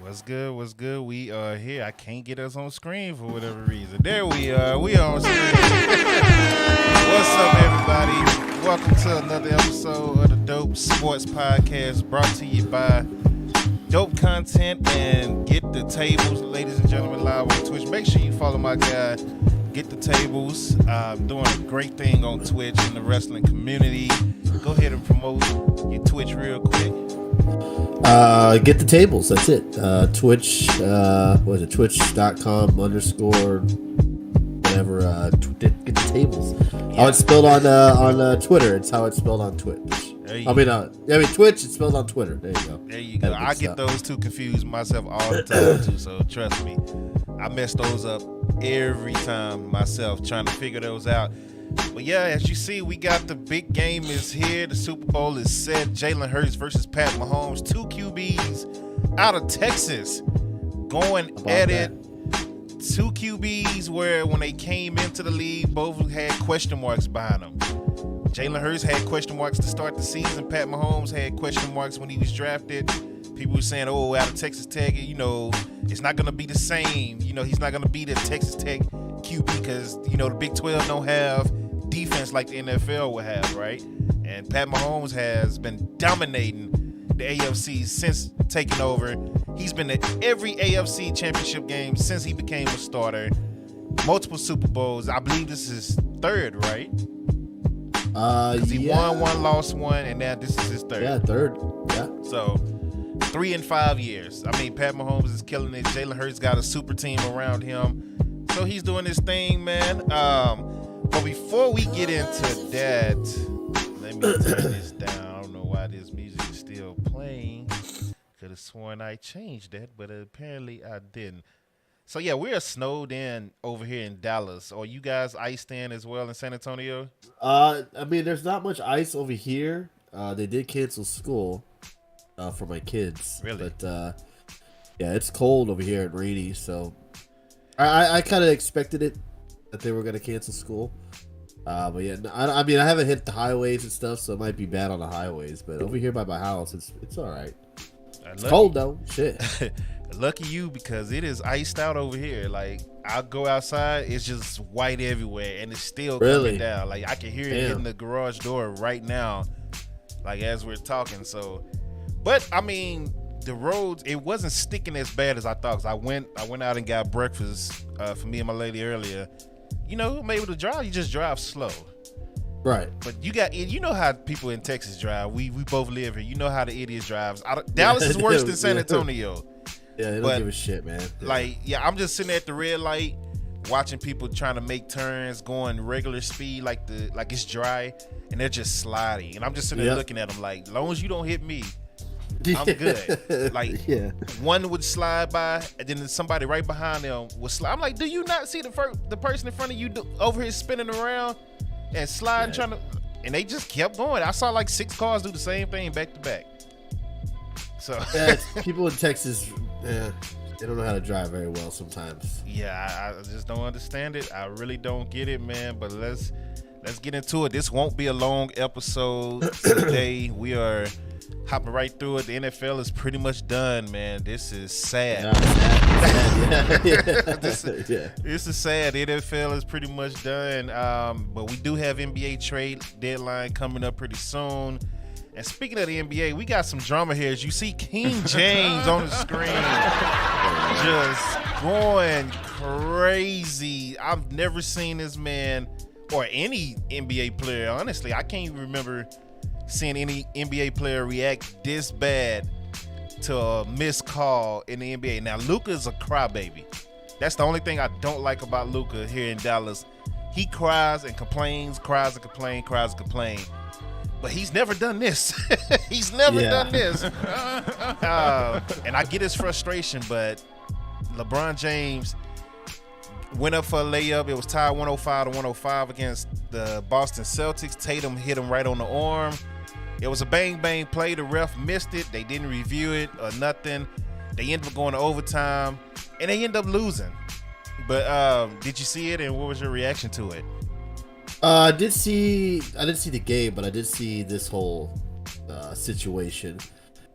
What's good? What's good? We are here. I can't get us on screen for whatever reason. There we are. We on screen. What's up, everybody? Welcome to another episode of the Dope Sports Podcast, brought to you by Dope Content and Get the Tables, ladies and gentlemen, live on Twitch. Make sure you follow my guy, Get the Tables. Doing a great thing on Twitch in the wrestling community. Go ahead and promote your Twitch real quick. Get the tables. That's it. Twitch. What is it? Twitch.com/whatever. Get the tables. Yeah. How it's spelled on Twitter. It's how it's spelled on Twitch. Twitch. It's spelled on Twitter. There you go. There you go. I get those two confused myself all the time too. So trust me, I mess those up every time myself trying to figure those out. But yeah, as you see, we got the big game is here. The Super Bowl is set. Jalen Hurts versus Pat Mahomes. Two QBs out of Texas going at it. Two QBs where when they came into the league, both had question marks behind them. Jalen Hurts had question marks to start the season. Pat Mahomes had question marks when he was drafted. People were saying, oh, out of Texas Tech, it's not going to be the same. He's not going to be the Texas Tech QB because, the Big 12 don't have defense like the NFL will have, right? And Pat Mahomes has been dominating the AFC since taking over. He's been at every AFC championship game since he became a starter. Multiple Super Bowls. I believe this is third, right? Because he won one, lost one, and now this is his third. Yeah, third. Yeah. So 3 in 5 years. I mean, Pat Mahomes is killing it. Jalen Hurts got a super team around him. So he's doing his thing, man. But before we get into that, let me turn this down. I don't know why this music is still playing. Could have sworn I changed that, but apparently I didn't. So yeah, we're snowed in over here in Dallas. Are you guys iced in as well in San Antonio? There's not much ice over here. They did cancel school for my kids. Really? But yeah, it's cold over here and rainy, so I kind of expected it that they were going to cancel school. But yeah, I haven't hit the highways and stuff, so it might be bad on the highways. But over here by my house, it's all right. It's cold though. Shit. Lucky you, because it is iced out over here. Like, I'll go outside, it's just white everywhere, and it's still coming down. Like, I can hear it hitting the garage door right now, like as we're talking. So, but I mean, the roads, it wasn't sticking as bad as I thought. Cause I went out and got breakfast for me and my lady earlier. I'm able to drive. You just drive slow. Right. But you know how people in Texas drive. We both live here. You know how the idiots drive. Dallas is worse than San Antonio. Yeah, they don't give a shit, man. I'm just sitting at the red light watching people trying to make turns, going regular speed like it's dry, and they're just sliding. And I'm just sitting there looking at them like, as long as you don't hit me, I'm good. One would slide by, and then somebody right behind them would slide. I'm like, do you not see the person in front of you over here spinning around and sliding, trying to? And they just kept going. I saw like 6 cars do the same thing back to back. So people in Texas, they don't know how to drive very well sometimes. Yeah, I just don't understand it. I really don't get it, man. But let's get into it. This won't be a long episode today. We are hopping right through it. The NFL is pretty much done, man. This is sad. This is sad. The NFL is pretty much done. But we do have NBA trade deadline coming up pretty soon. And speaking of the NBA, we got some drama here. As you see King James on the screen just going crazy. I've never seen this man or any NBA player. Honestly, I can't even remember seeing any NBA player react this bad to a missed call in the NBA. Now, Luka's a crybaby. That's the only thing I don't like about Luka here in Dallas. He cries and complains, cries and complains. But he's never done this. He's never done this. And I get his frustration, but LeBron James went up for a layup. It was tied 105-105 against the Boston Celtics. Tatum hit him right on the arm. It was a bang-bang play. The ref missed it. They didn't review it or nothing. They ended up going to overtime, and they ended up losing. But did you see it, and what was your reaction to it? I didn't see the game, but I did see this whole situation. I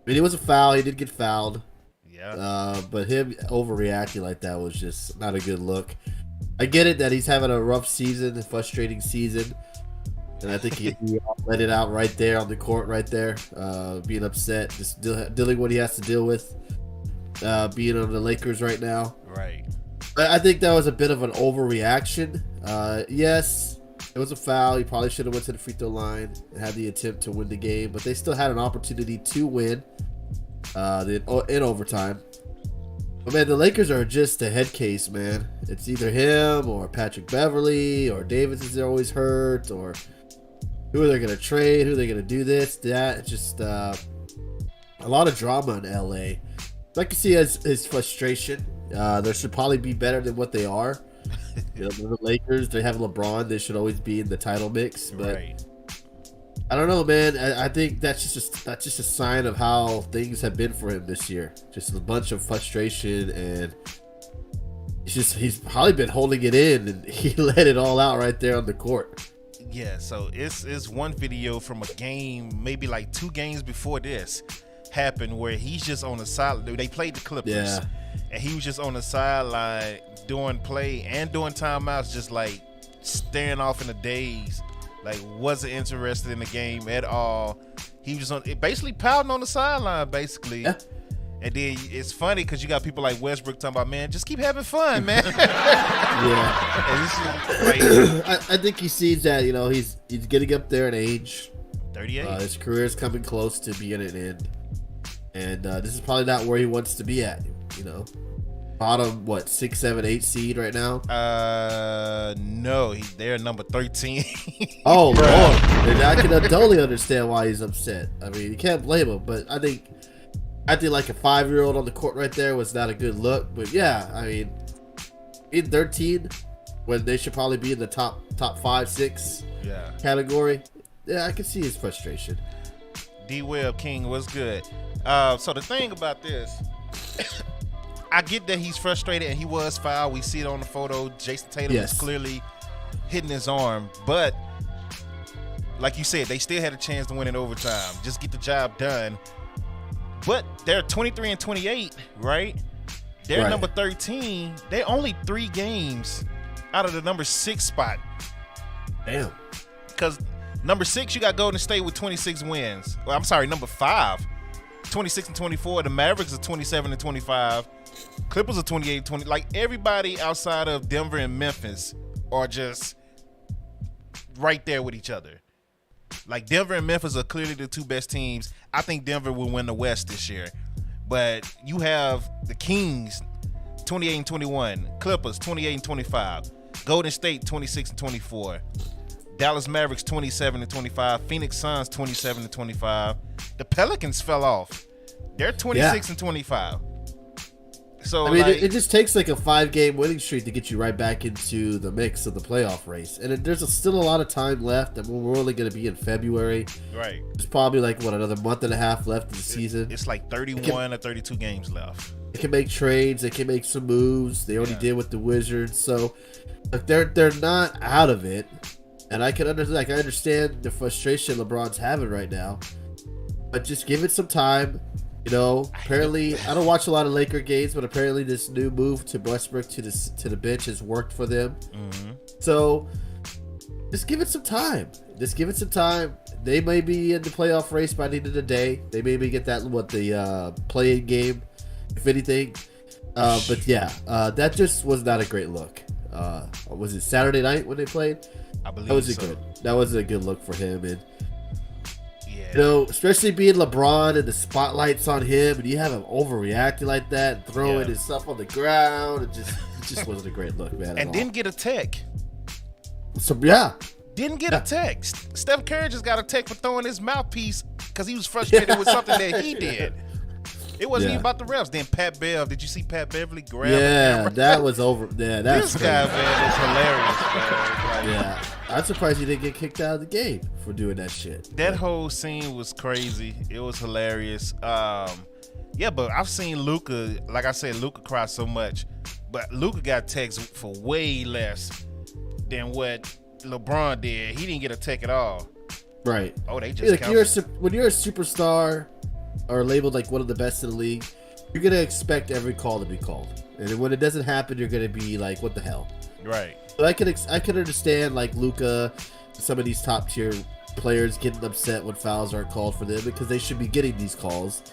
mean, it was a foul. He did get fouled. Yeah. But him overreacting like that was just not a good look. I get it that he's having a rough season, a frustrating season, and I think he let it out right there on the court, right there, being upset, just dealing what he has to deal with, being on the Lakers right now. Right. I think that was a bit of an overreaction. Yes, it was a foul. He probably should have went to the free throw line and had the attempt to win the game, but they still had an opportunity to win in overtime. But man, the Lakers are just a head case, man. It's either him or Patrick Beverly or Davis is always hurt, or who are they going to trade? Who are they going to do this, that? It's just a lot of drama in LA. I can see his frustration. They should probably be better than what they are. You know, the Lakers, they have LeBron. They should always be in the title mix. But right. I don't know, man. I think that's just a sign of how things have been for him this year. Just a bunch of frustration, and he's probably been holding it in, and he let it all out right there on the court. Yeah, so it's one video from a game, maybe like 2 games before this happened, where he's just on the side. They played the Clippers, and he was just on the sideline doing play and doing timeouts, just like staring off in a daze, like wasn't interested in the game at all. He was basically pouting on the sideline, basically. Yeah. And then it's funny because you got people like Westbrook talking about, man, just keep having fun, man. Yeah. I think he sees that, you know, he's getting up there in age. 38. His career is coming close to being an end. And this is probably not where he wants to be at, you know. Bottom, 6, 7, 8 seed right now? No, they're number 13. Oh, Lord. And I can totally understand why he's upset. I mean, you can't blame him, but I think like a 5-year-old on the court right there was not a good look. But yeah, I mean, in 13, when they should probably be in the top 5, 6 category, yeah, I can see his frustration. D-Web King, what's good? So the thing about this, I get that he's frustrated and he was fouled. We see it on the photo. Jason Tatum is clearly hitting his arm, but like you said, they still had a chance to win in overtime. Just get the job done. But they're 23 and 28, right? They're number 13. They're only 3 games out of the number 6 spot. Damn. Because number 6, you got Golden State with 26 wins. Well, I'm sorry, number 5, 26 and 24. The Mavericks are 27 and 25. Clippers are 28 and 20. Like, everybody outside of Denver and Memphis are just right there with each other. Like, Denver and Memphis are clearly the 2 best teams. I think Denver will win the West this year. But you have the Kings, 28 and 21. Clippers, 28 and 25. Golden State, 26 and 24. Dallas Mavericks, 27 and 25. Phoenix Suns, 27 and 25. The Pelicans fell off. They're 26 and 25. So, I mean, it just takes like a 5-game winning streak to get you right back into the mix of the playoff race. And there's still a lot of time left. And we're only going to be in February. Right. There's probably another month and a half left of the season. It's like 31 or 32 games left. They can make trades. They can make some moves. They already did with the Wizards. So, like, they're not out of it. And I can understand the frustration LeBron's having right now. But just give it some time. You know, apparently, I don't watch a lot of Laker games, but apparently this new move to Westbrook to the bench has worked for them. Mm-hmm. So, just give it some time. They may be in the playoff race by the end of the day. They maybe get the play-in game, if anything. But yeah, that just was not a great look. Was it Saturday night when they played? I believe that wasn't a good look for him. And you know, especially being LeBron and the spotlight's on him, and you have him overreacting like that, and throwing his stuff on the ground. It just wasn't a great look, man. And didn't get a tech. So yeah, didn't get a text. Steph Curry just got a tech for throwing his mouthpiece because he was frustrated with something that he did. It wasn't even about the refs. Then Pat Bev, did you see Pat Beverly grab the camera? That was over. Yeah, that's this guy, man, is hilarious, man. Yeah. I'm surprised he didn't get kicked out of the game for doing that shit. That whole scene was crazy. It was hilarious. Yeah, but I've seen Luka, like I said, Luka cry so much, but Luka got texts for way less than what LeBron did. He didn't get a tech at all. Right. Oh, they just when you're a superstar or labeled like one of the best in the league, you're gonna expect every call to be called, and when it doesn't happen, you're gonna be like, "What the hell?" Right. But I could understand like Luka, some of these top tier players getting upset when fouls aren't called for them because they should be getting these calls.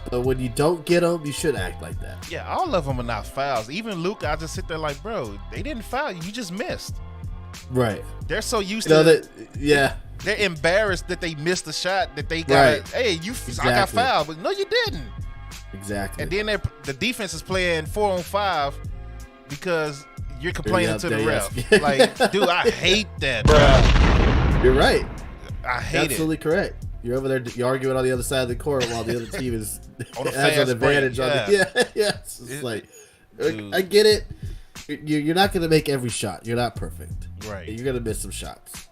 But when you don't get them, you should act like that. Yeah, all of them are not fouls. Even Luka, I just sit there like, bro, they didn't foul you. You just missed. Right. They're so used to that. Yeah. They're embarrassed that they missed the shot that they got. Right. Hey, I got fouled, but no, you didn't. Exactly. And then the defense is playing 4-on-5 because you're complaining to the ref. Like, dude, I hate that, bro. You're right. I hate it. Absolutely correct. You're over there, you're arguing on the other side of the court while the other team is on has an advantage on the, yeah. It's like, dude. I get it. You're not going to make every shot. You're not perfect. Right. You're going to miss some shots.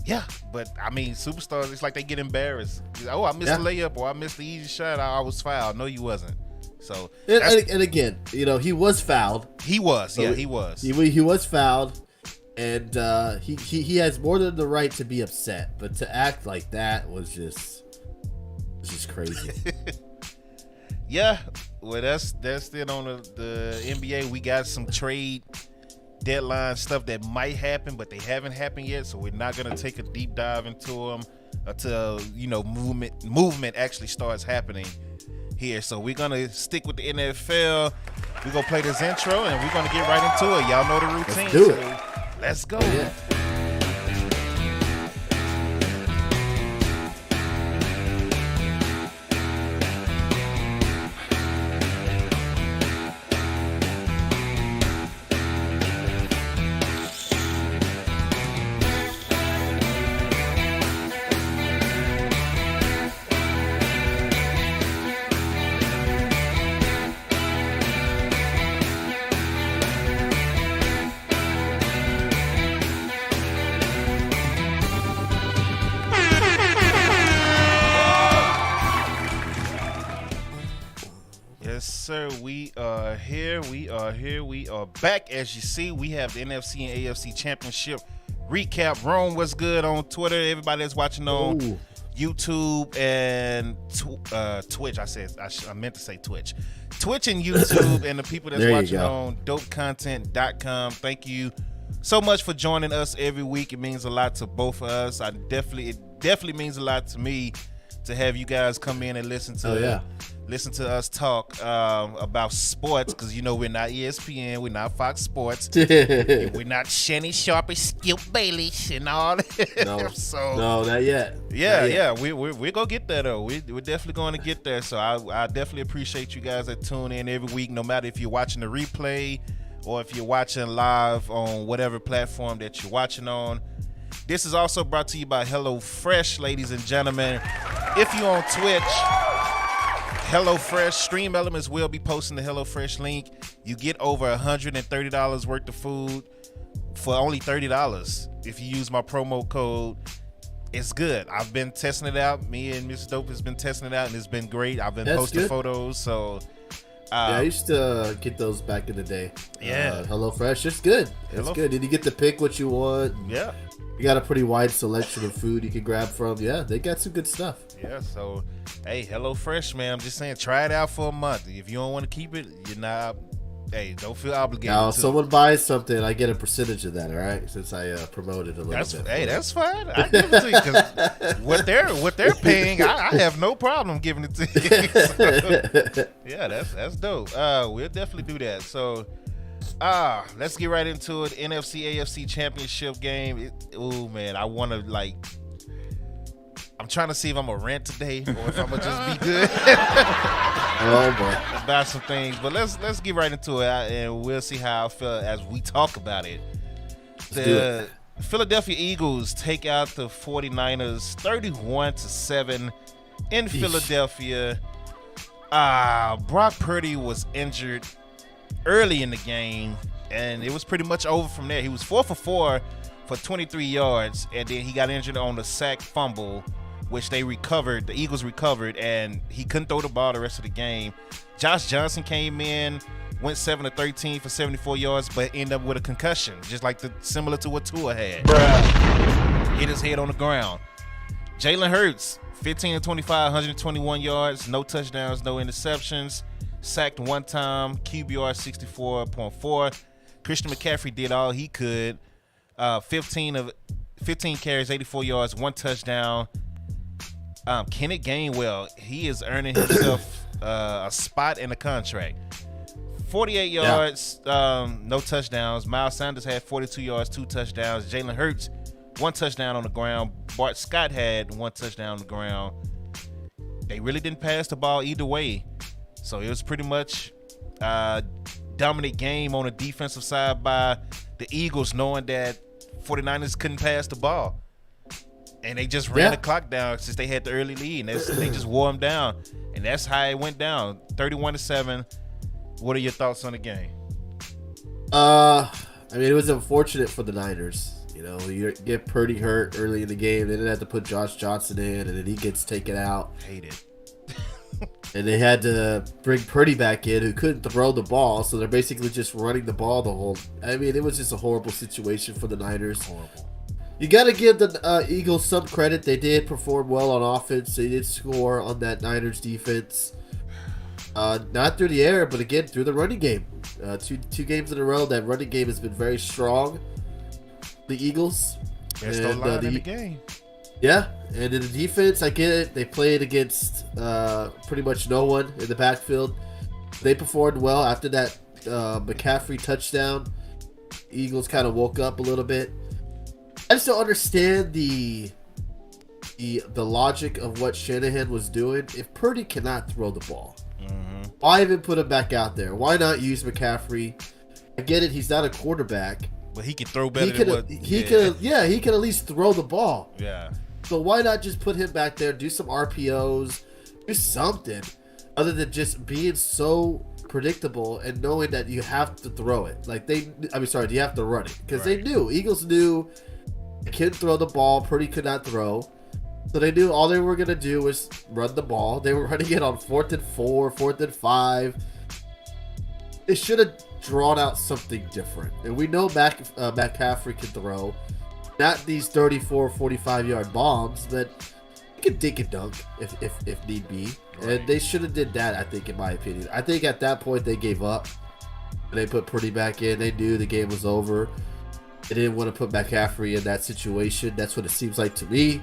Yeah, but I mean, superstars, it's like they get embarrassed. Like, oh, I missed the layup, or I missed the easy shot. I was fouled. No, you wasn't. So, and again, he was fouled. He was. So yeah, he was. He was fouled. And he has more than the right to be upset, but to act like that was just crazy. Yeah, well, that's it on the NBA. We got some trade deadline stuff that might happen, but they haven't happened yet, so we're not gonna take a deep dive into them until movement actually starts happening here. So we're gonna stick with the NFL. We're gonna play this intro, and we're gonna get right into it. Y'all know the routine. Let's do it. Let's go. Yeah. Sir, we are here. We are back. As you see, we have the NFC and AFC Championship recap. Rome, what's good on Twitter? Everybody that's watching on YouTube and Twitch. I meant to say Twitch. Twitch and YouTube, and the people that's watching on dopecontent.com. Thank you so much for joining us every week. It means a lot to both of us. It definitely means a lot to me to have you guys come in and listen to us talk about sports, because we're not ESPN, we're not Fox Sports, we're not Shanny Sharp and Skip Bayless and all that. No, not yet. Yeah, we're gonna get there though. We're definitely going to get there. So I definitely appreciate you guys that tune in every week, no matter if you're watching the replay or if you're watching live on whatever platform that you're watching on. This is also brought to you by HelloFresh, ladies and gentlemen. If you're on Twitch, HelloFresh, Stream Elements will be posting the HelloFresh link. You get over $130 worth of food for only $30 if you use my promo code. It's good. I've been testing it out. Me and Mr. Dope has been testing it out, and it's been great. I've been posting photos. So I used to get those back in the day. Yeah, HelloFresh, it's good. It's good. And you get to pick what you want. Yeah. You got a pretty wide selection of food you can grab from. Yeah, they got some good stuff. Yeah, so, hey, HelloFresh, man. I'm just saying, try it out for a month. If you don't want to keep it, you're not, don't feel obligated. Now, if someone buys something, I get a percentage of that, all right? Since I promoted a little bit. Hey, that's fine. I give it to you, because what they're paying, I have no problem giving it to you. So, yeah, that's dope. We'll definitely do that. So, let's get right into it. NFC AFC Championship game. Oh man, I want to I'm trying to see if I'm gonna rant today or if I'm gonna just be good. Oh boy, about some things. But let's get right into it, and we'll see how I feel as we talk about it. The Philadelphia Eagles take out the 49ers 31-7 in Philadelphia. Brock Purdy was injured early in the game, and it was pretty much over from there. He was 4 for 4 for 23 yards, and then he got injured on the sack fumble, which the Eagles recovered, and he couldn't throw the ball the rest of the game. Josh Johnson came in, went 7 of 13 for 74 yards, but ended up with a concussion, just like similar to what Tua had. Hit his head on the ground. Jalen Hurts, 15 to 25, 121 yards, no touchdowns, no interceptions, sacked one time, QBR 64.4. Christian McCaffrey did all he could. 15 carries, 84 yards, one touchdown. Kenneth Gainwell, he is earning himself a spot in the contract. 48 yards, no touchdowns. Miles Sanders had 42 yards, 2 touchdowns. Jalen Hurts, 1 touchdown on the ground. Bart Scott had 1 touchdown on the ground. They really didn't pass the ball either way. So it was pretty much dominant game on the defensive side by the Eagles, knowing that 49ers couldn't pass the ball. And they just ran the clock down since they had the early lead. And they just wore them down. And that's how it went down, 31-7. What are your thoughts on the game? I mean, it was unfortunate for the Niners. You know, you get Purdy hurt early in the game. They didn't have to put Josh Johnson in, and then he gets taken out. Hate it. And they had to bring Purdy back in, who couldn't throw the ball. So they're basically just running the ball the whole. I mean, it was just a horrible situation for the Niners. Horrible. You got to give the Eagles some credit. They did perform well on offense. They did score on that Niners defense. Not through the air, but again, through the running game. Two games in a row, that running game has been very strong. The Eagles. Best line in the game. Yeah, and in the defense, I get it. They played against pretty much no one in the backfield. They performed well after that McCaffrey touchdown. Eagles kind of woke up a little bit. I just don't understand the logic of what Shanahan was doing. If Purdy cannot throw the ball, why even put him back out there? Why not use McCaffrey? I get it, he's not a quarterback, but he can throw better. He could at least throw the ball. Yeah. So why not just put him back there, do some RPOs, do something other than just being so predictable and knowing that you have to throw it. You have to run it because they knew Eagles knew they couldn't throw the ball. Purdy could not throw. So they knew all they were going to do was run the ball. They were running it on 4th and 4, 4th and 5. They should have drawn out something different. And we know McCaffrey can throw. Not these 34, 45-yard bombs, but he can dink and dunk if need be. Right. And they should have did that, I think, in my opinion. I think at that point they gave up. They put Purdy back in. They knew the game was over. They didn't want to put McCaffrey in that situation. That's what it seems like to me.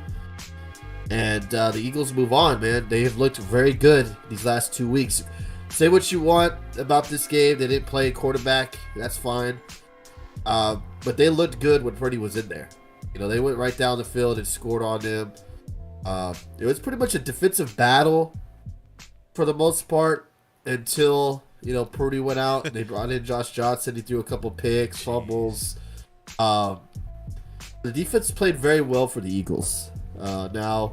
And the Eagles move on, man. They have looked very good these last 2 weeks. Say what you want about this game. They didn't play quarterback. That's fine. But they looked good when Purdy was in there. You know, they went right down the field and scored on them. It was pretty much a defensive battle for the most part until, Purdy went out and they brought in Josh Johnson. He threw a couple picks, fumbles. The defense played very well for the Eagles. Now,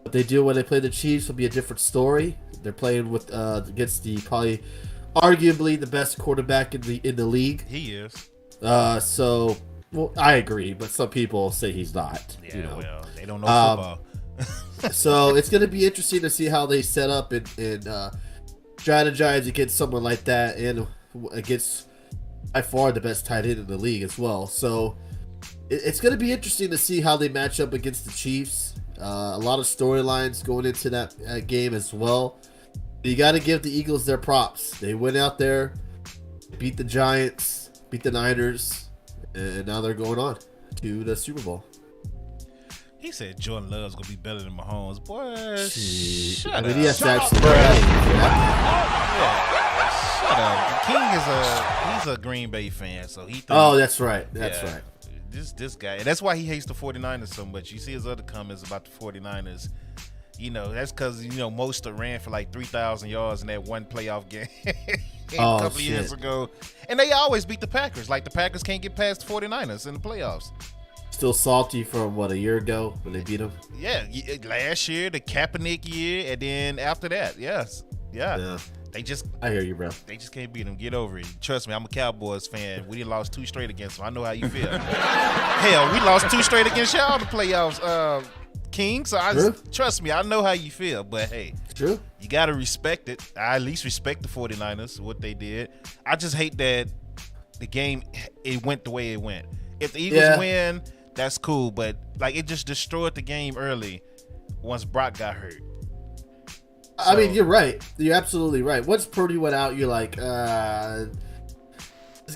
what they do when they play the Chiefs will be a different story. They're playing with against the probably arguably the best quarterback in the league. He is. Well, I agree, but some people say he's not. Yeah, well, they don't know football. So it's going to be interesting to see how they set up and strategize against someone like that and against by far the best tight end in the league as well. So it's going to be interesting to see how they match up against the Chiefs. A lot of storylines going into that game as well. You got to give the Eagles their props. They went out there, beat the Giants, beat the Niners, and now they're going on to the Super Bowl. He said Jordan Love's going to be better than Mahomes. Boy, shut up. I mean, he has to actually Shut up. King he's a Green Bay fan, so he thinks, oh, that's right. That's right. This guy, and that's why he hates the 49ers so much. You see his other comments about the 49ers. That's because, Mostert ran for like 3,000 yards in that one playoff game a couple of years ago. And they always beat the Packers. Like, the Packers can't get past the 49ers in the playoffs. Still salty from, a year ago when they beat them? Yeah, last year, the Kaepernick year, and then after that, yes. Yeah. I hear you, bro. They just can't beat them. Get over it. Trust me, I'm a Cowboys fan. We done lost 2 straight against them. I know how you feel. Hell, we lost 2 straight against y'all in the playoffs, King. So trust me, I know how you feel. But hey, true. You gotta respect it. I at least respect the 49ers, what they did. I just hate that the game it went the way it went. If the Eagles win, that's cool. But like, it just destroyed the game early once Brock got hurt. I mean, you're right. You're absolutely right. Once Purdy went out, you're like, this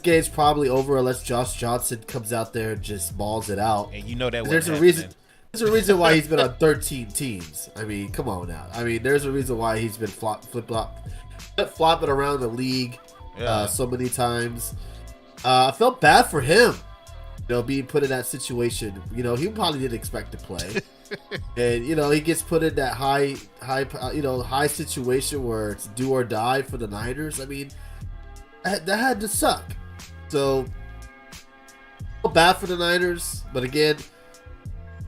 game's probably over unless Josh Johnson comes out there and just balls it out. And you know that there's a reason. There's a reason why he's been on 13 teams. I mean, come on now. I mean, there's a reason why he's been flopping around the league so many times. I felt bad for him, being put in that situation. He probably didn't expect to play. And he gets put in that high situation where it's do or die for the Niners. I mean, that had to suck. So, feel bad for the Niners, but again,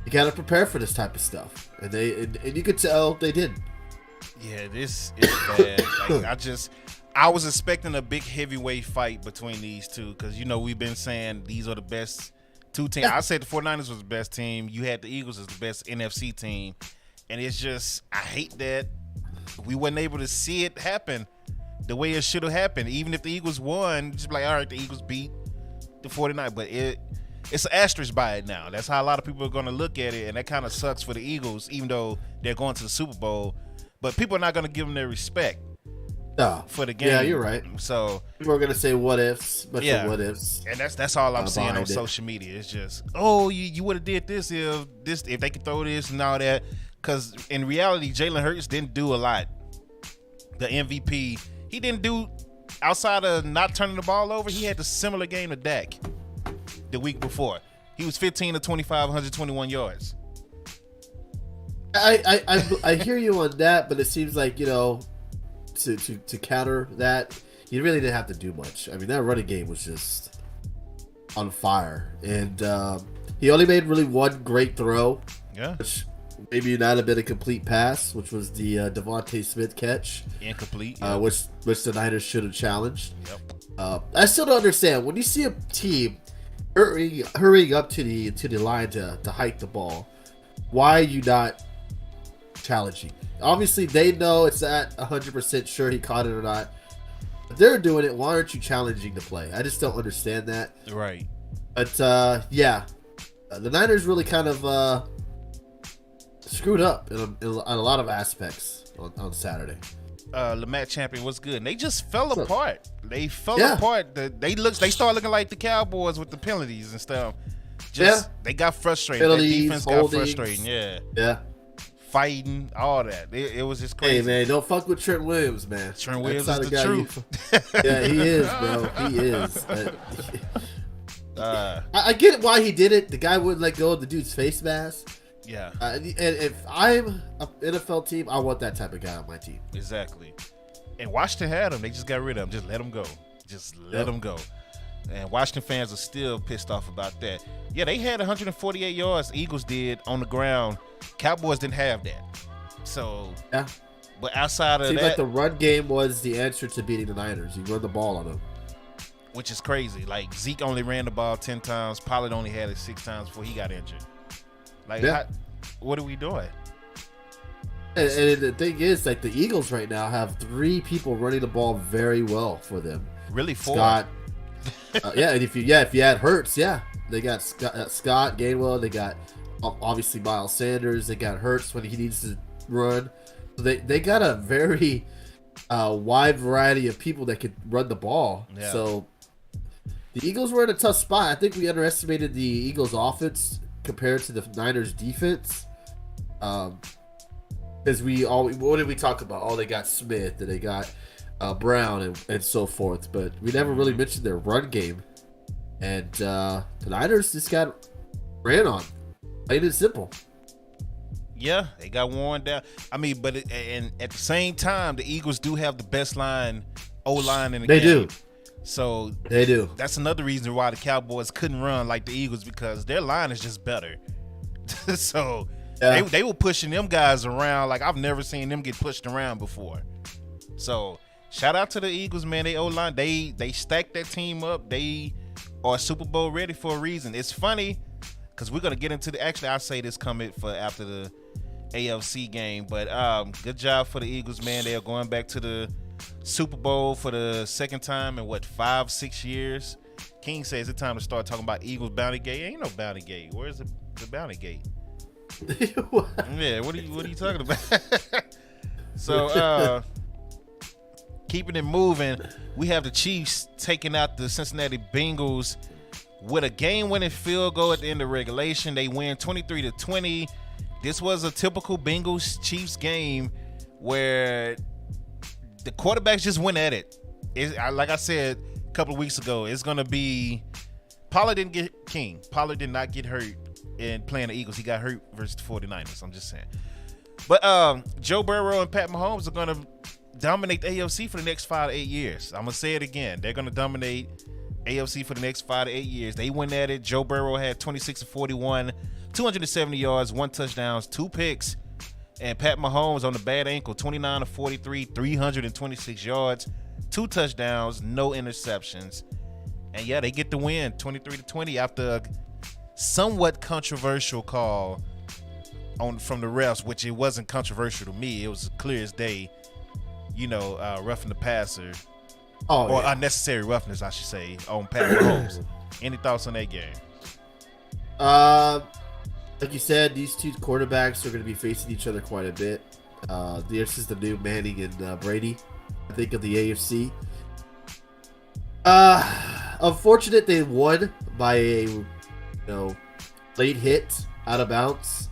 you gotta prepare for this type of stuff, and you could tell they didn't. Yeah, this is bad. I was expecting a big heavyweight fight between these two because we've been saying these are the best two teams. I said the 49ers was the best team. You had the Eagles as the best NFC team. And it's just, I hate that we weren't able to see it happen the way it should have happened. Even if the Eagles won, just like, all right, the Eagles beat the 49ers. But it's an asterisk by it now. That's how a lot of people are going to look at it. And that kind of sucks for the Eagles, even though they're going to the Super Bowl. But people are not going to give them their respect. For the game. Yeah, you're right. So people are gonna say what ifs, but what ifs. And that's all I'm seeing on social media. It's just, you would have did this if they could throw this and all that. Because in reality, Jalen Hurts didn't do a lot. The MVP, he didn't do outside of not turning the ball over. He had the similar game to Dak the week before. He was 15 to 25, 121 yards. I hear you on that, but it seems like to counter that, you really didn't have to do much. I mean, that running game was just on fire, and he only made really one great throw, which maybe not have been a complete pass, which was the Devontae Smith catch, incomplete, which the Niners should have challenged. I still don't understand when you see a team hurrying up to the line to hike the ball. Why are you not challenging? Obviously, they know it's not 100% sure he caught it or not. If they're doing it, why aren't you challenging the play? I just don't understand that. Right. But, the Niners really kind of screwed up in a lot of aspects on Saturday. Lamar Champion was good. And they just fell apart. They fell apart. They started looking like the Cowboys with the penalties and stuff. They got frustrated. Penalties, that defense got frustrating. Yeah. Fighting, all that. It was just crazy. Hey, man, don't fuck with Trent Williams, man. Trent Williams is the truth. Yeah, he is, bro. He is. I get why he did it. The guy wouldn't let go of the dude's face mask. Yeah. And if I'm an NFL team, I want that type of guy on my team. Exactly. And Washington had him. They just got rid of him. Just let him go. Just let him go. And Washington fans are still pissed off about that. Yeah, they had 148 yards. Eagles did on the ground. Cowboys didn't have that. So, but outside of seems that, like the run game was the answer to beating the Niners. You run the ball on them, which is crazy. Like Zeke only ran the ball 10 times. Pollard only had it 6 times before he got injured. Like, what are we doing? And the thing is, like, the Eagles right now have 3 people running the ball very well for them. Really, 4. Scott. And if you add Hurts, they got Scott Gainwell. They got obviously Miles Sanders. They got Hurts when he needs to run. So they got a very wide variety of people that could run the ball. Yeah. So the Eagles were in a tough spot. I think we underestimated the Eagles' offense compared to the Niners' defense. Because what did we talk about? Oh, they got Smith and they got Brown and so forth, but we never really mentioned their run game. And the Niners just got ran on. Plain and simple. Yeah, they got worn down. I mean, but and at the same time, the Eagles do have the best O-line in the game. They do. So they do. That's another reason why the Cowboys couldn't run like the Eagles, because their line is just better. So they were pushing them guys around like I've never seen them get pushed around before. So shout out to the Eagles, man. They O-line, they stacked that team up. They are Super Bowl ready for a reason. It's funny because we're gonna get into actually I'll say this coming for after the AFC game, but good job for the Eagles, man. They are going back to the Super Bowl for the second time in 5-6 years. King says it's time to start talking about Eagles bounty gate. Ain't no bounty gate. Where's the bounty gate? Yeah, what are you talking about? So keeping it moving, we have the Chiefs taking out the Cincinnati Bengals with a game-winning field goal at the end of regulation. They win 23-20. This was a typical Bengals-Chiefs game where the quarterbacks just went at it. Like I said a couple of weeks ago, it's going to be Pollard didn't get King. Pollard did not get hurt in playing the Eagles. He got hurt versus the 49ers. I'm just saying. But Joe Burrow and Pat Mahomes are going to dominate the AFC for the next 5 to 8 years. I'm going to say it again. They're going to dominate AFC for the next 5 to 8 years. They went at it. Joe Burrow had 26-41, 270 yards, 1 touchdown, 2 picks. And Pat Mahomes on the bad ankle, 29-43, 326 yards, 2 touchdowns, no interceptions. And yeah, they get the win, 23-20 after a somewhat controversial call from the refs, which it wasn't controversial to me. It was clear as day, roughing the passer. Or unnecessary roughness, I should say, on Pat Mahomes. Any thoughts on that game? Like you said, these two quarterbacks are going to be facing each other quite a bit. This is the new Manning and Brady, I think, of the AFC. Unfortunate they won by a late hit out of bounds.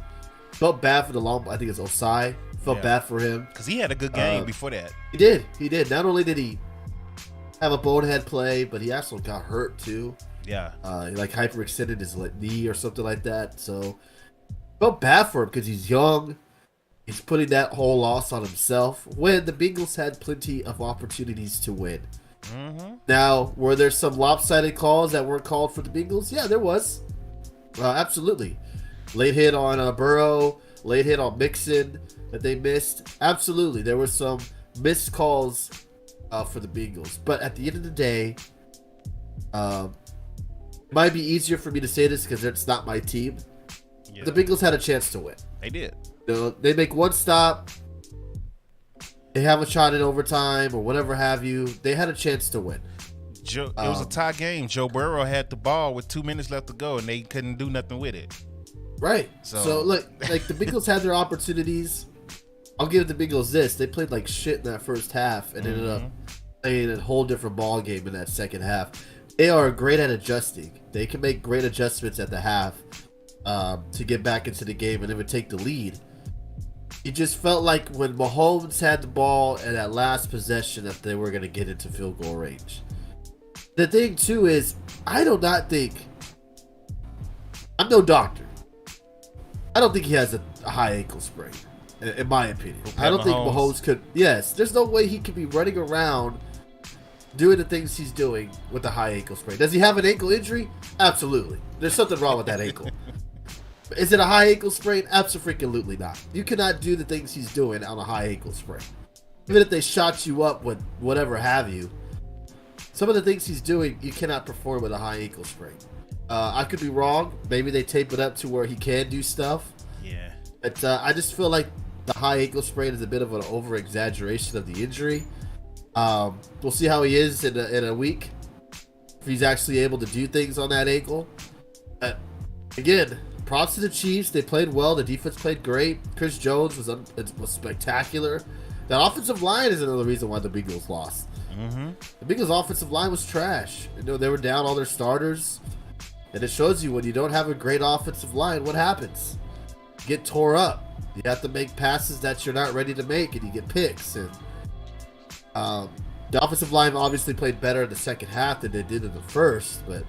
Felt bad for the long. I think it's Osai. Felt bad for him because he had a good game before that. He did. Not only did he have a bonehead play, but he also got hurt too. Yeah. He hyperextended his knee or something like that. So felt bad for him because he's young. He's putting that whole loss on himself when the Bengals had plenty of opportunities to win. Mm-hmm. Now, were there some lopsided calls that weren't called for the Bengals? Yeah, there was. Absolutely. Late hit on Burrow, late hit on Mixon that they missed. Absolutely. There were some missed calls for the Bengals. But at the end of the day, it might be easier for me to say this because it's not my team. Yeah. The Bengals had a chance to win. They did. They make one stop. They have a shot in overtime or whatever have you. They had a chance to win. It was a tie game. Joe Burrow had the ball with 2 minutes left to go, and they couldn't do nothing with it. Right. So look, the Bengals had their opportunities. I'll give the Bengals this. They played like shit in that first half and ended up playing a whole different ball game in that second half. They are great at adjusting. They can make great adjustments at the half to get back into the game and even take the lead. It just felt like when Mahomes had the ball in that last possession that they were going to get into field goal range. The thing, too, is I do not think... I'm no doctor. I don't think he has a high ankle sprain, in my opinion. I don't think Mahomes could... Yes, there's no way he could be running around doing the things he's doing with a high ankle sprain. Does he have an ankle injury? Absolutely. There's something wrong with that ankle. Is it a high ankle sprain? Absolutely not. You cannot do the things he's doing on a high ankle sprain. Even if they shot you up with whatever have you, some of the things he's doing, you cannot perform with a high ankle sprain. I could be wrong. Maybe they tape it up to where he can do stuff. Yeah. But I just feel like the high ankle sprain is a bit of an over-exaggeration of the injury. We'll see how he is in a week. If he's actually able to do things on that ankle. Again, props to the Chiefs. They played well. The defense played great. Chris Jones was spectacular. That offensive line is another reason why the Bengals lost. Mm-hmm. The Bengals' offensive line was trash. They were down all their starters. And it shows you when you don't have a great offensive line, what happens? You get tore up. You have to make passes that you're not ready to make, and you get picks. And the offensive line obviously played better in the second half than they did in the first, but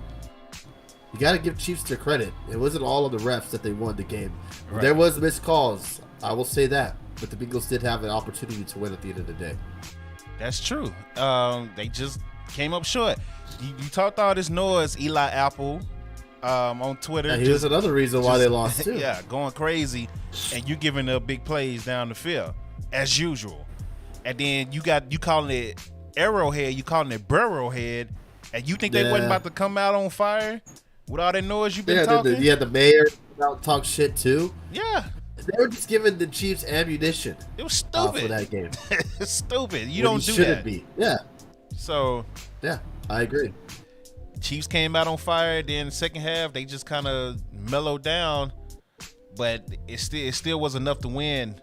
you got to give Chiefs their credit. It wasn't all of the refs that they won the game. Right. There was missed calls. I will say that. But the Bengals did have an opportunity to win at the end of the day. That's true. They just came up short. You talked all this noise, Eli Apple, on Twitter. Yeah, here's another reason why they lost too. Yeah, going crazy, and you giving up big plays down the field as usual. And then you calling it Arrowhead, you calling it Burrowhead, and you think they wasn't about to come out on fire with all that noise you've been talking? The mayor talk shit too. Yeah. They were just giving the Chiefs ammunition. It was stupid for that game. It's stupid. You don't do that. Shouldn't be. Yeah. So. Yeah, I agree. Chiefs came out on fire. Then the second half, they just kind of mellowed down. but it still was enough to win.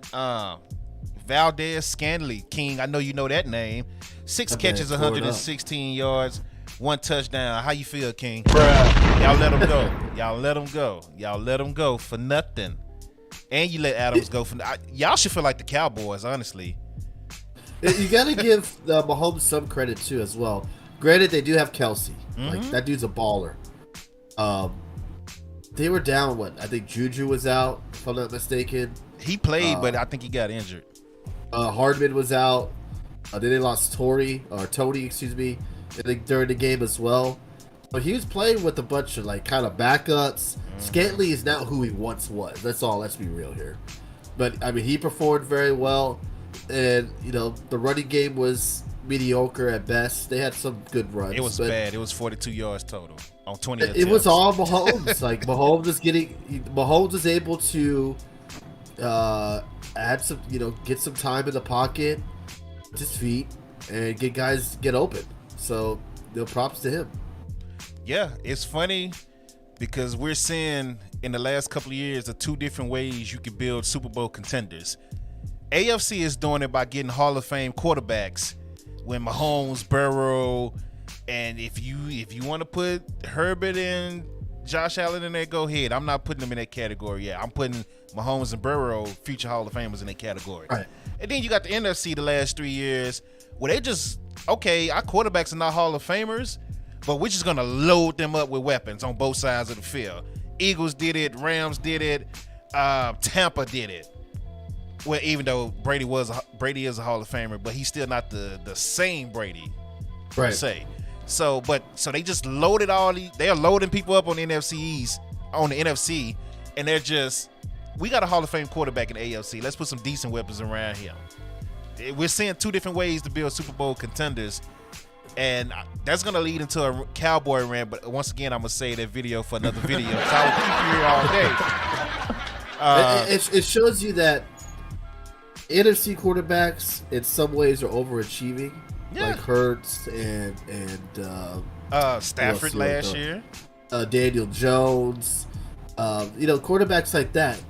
Valdez Scantling, King, I know you know that name. 6 catches, 116 yards, 1 touchdown. How you feel, King? Bruh. Y'all let him go. Y'all let him go. Y'all let him go for nothing. And you let Adams go for y'all should feel like the Cowboys, honestly. You got to give Mahomes some credit too as well. Granted, they do have Kelsey. Like that dude's a baller. They were down. What I think Juju was out, if I'm not mistaken. He played, but I think he got injured. Hardman was out. Then they lost Tony, excuse me, I think during the game as well. But he was playing with a bunch of like kind of backups. Scantling is not who he once was. That's all. Let's be real here. But I mean, he performed very well, and you know the running game was mediocre at best. They had some good runs. It was bad. It was 42 yards total on 20 attempts. It was all Mahomes. Like Mahomes is able to add some, get some time in the pocket, with his feet, and get open. So, props to him. Yeah, it's funny because we're seeing in the last couple of years the 2 different ways you can build Super Bowl contenders. AFC is doing it by getting Hall of Fame quarterbacks. When Mahomes, Burrow, and if you want to put Herbert and Josh Allen in there, go ahead. I'm not putting them in that category yet. I'm putting Mahomes and Burrow, future Hall of Famers, in that category. Right. And then you got the NFC the last 3 years where they just, okay, our quarterbacks are not Hall of Famers, but we're just going to load them up with weapons on both sides of the field. Eagles did it. Rams did it. Tampa did it. Well, even though Brady is a Hall of Famer, but he's still not the same Brady, per se. So they just loaded they are loading people up on the NFC, and they're just, we got a Hall of Fame quarterback in the AFC. Let's put some decent weapons around him. We're seeing 2 different ways to build Super Bowl contenders, and that's gonna lead into a Cowboy rant. But once again, I'm gonna save that video for another video. So I will keep you here all day. It shows you that NFC quarterbacks in some ways are overachieving, like Hurts and Stafford last year, Daniel Jones, quarterbacks like that.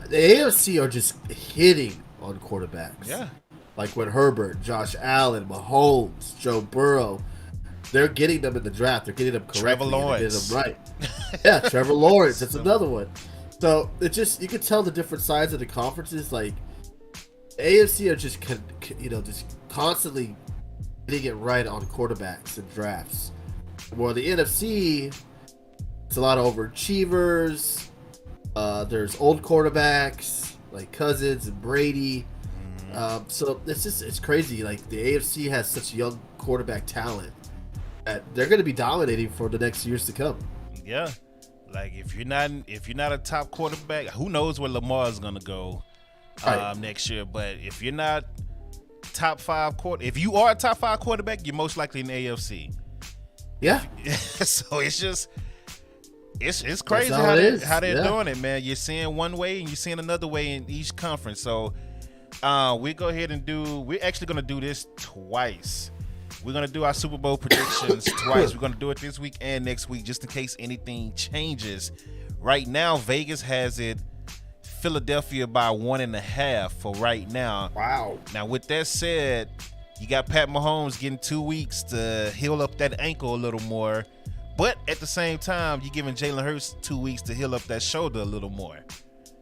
The AFC are just hitting on quarterbacks. Yeah, like with Herbert, Josh Allen, Mahomes, Joe Burrow. They're getting them in the draft. They're getting them correctly. Trevor Lawrence, them right. Yeah, Trevor Lawrence. That's another one. So it just, you can tell the different sides of the conferences. Like AFC are just just constantly getting it right on quarterbacks and drafts. While the NFC, it's a lot of overachievers. There's old quarterbacks like Cousins and Brady. So it's crazy. Like the AFC has such young quarterback talent that they're going to be dominating for the next years to come. Yeah, like if you're not a top quarterback, who knows where Lamar is going to go next year? But if you're not top 5 if you are a top 5 quarterback, you're most likely in the AFC. Yeah. So it's just it's crazy how they're doing it, man. You're seeing one way and you're seeing another way in each conference. So we're actually gonna do this twice. We're gonna do our Super Bowl predictions twice. We're gonna do it this week and next week, just in case anything changes. Right now, Vegas has it Philadelphia by 1.5 for right now. Wow. Now, with that said, you got Pat Mahomes getting 2 weeks to heal up that ankle a little more, but at the same time, you're giving Jalen Hurts 2 weeks to heal up that shoulder a little more.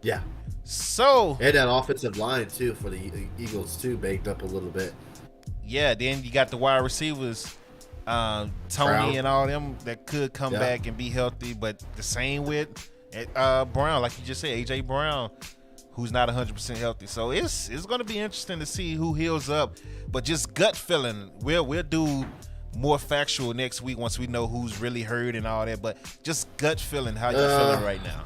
Yeah. So, and that offensive line too for the Eagles too, baked up a little bit. Yeah, then you got the wide receivers, Tony Brown. And all them that could come back and be healthy, but the same with Brown, like you just said, AJ Brown, who's not 100% healthy. So it's going to be interesting to see who heals up. But just gut feeling, we'll do more factual next week once we know who's really hurt and all that. But just gut feeling, how you feeling right now?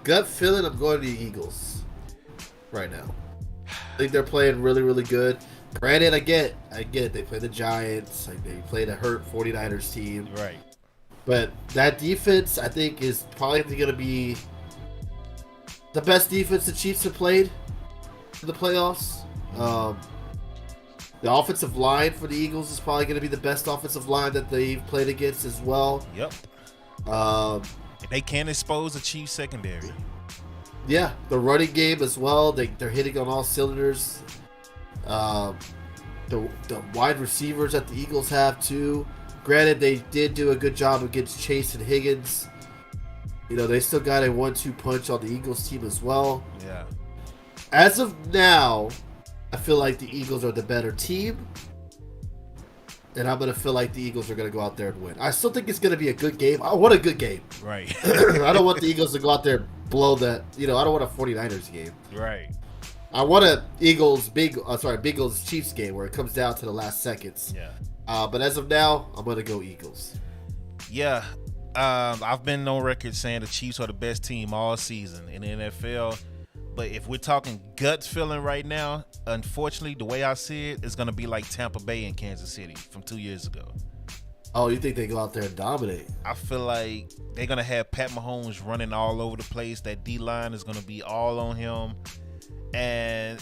Gut feeling, I'm going to the Eagles right now. I think they're playing really, really good. Granted, I get it. They play the Giants. Like they played a hurt 49ers team. Right. But that defense, I think, is probably going to be the best defense the Chiefs have played in the playoffs. The offensive line for the Eagles is probably going to be the best offensive line that they've played against as well. Yep. They can expose the Chiefs secondary. Yeah, the running game as well. They're hitting on all cylinders. The wide receivers that the Eagles have too. Granted, they did do a good job against Chase and Higgins. You know, they still got a 1-2 punch on the Eagles team as well. Yeah. As of now, I feel like the Eagles are the better team. And I'm going to feel like the Eagles are going to go out there and win. I still think it's going to be a good game. I want a good game. Right. I don't want the Eagles to go out there and blow that. You know, I don't want a 49ers game. Right. I want a Bengals Chiefs game where it comes down to the last seconds. Yeah. But as of now, I'm going to go Eagles. Yeah. I've been on record saying the Chiefs are the best team all season in the NFL. But if we're talking gut feeling right now, unfortunately, the way I see it, it's going to be like Tampa Bay and Kansas City from 2 years ago. Oh, you think they go out there and dominate? I feel like they're going to have Pat Mahomes running all over the place. That D-line is going to be all on him. And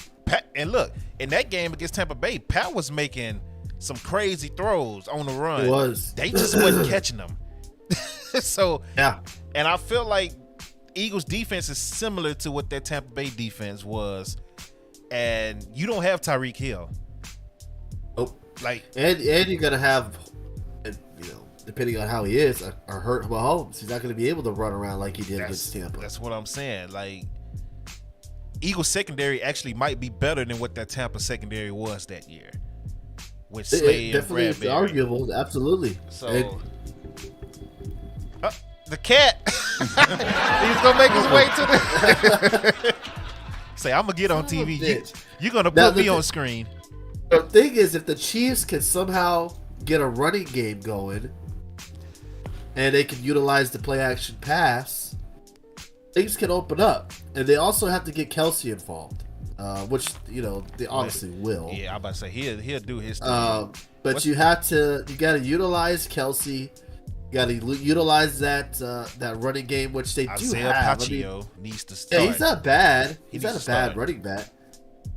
look, in that game against Tampa Bay, Pat was making some crazy throws on the run. It was. They just wasn't catching them. So, yeah. And I feel like Eagles defense is similar to what that Tampa Bay defense was, and you don't have Tyreek Hill. Nope. Like, and you're gonna have, you know, depending on how he is, a hurt Mahomes. He's not gonna be able to run around like he did against Tampa. That's what I'm saying. Like, Eagles secondary actually might be better than what that Tampa secondary was that year. With Slade and Bradbury. Definitely arguable. Absolutely. So. The cat. He's gonna make his way to the. Say, I'm gonna get on TV. You're gonna put me on screen. The thing is, if the Chiefs can somehow get a running game going, and they can utilize the play action pass, things can open up. And they also have to get Kelsey involved, which you know they obviously will. Yeah, I'm about to say he'll do his thing. But you got to utilize Kelsey. You got to utilize that running game, which they do have. Paccio needs to start. Yeah, he's not bad. He's not a bad running back.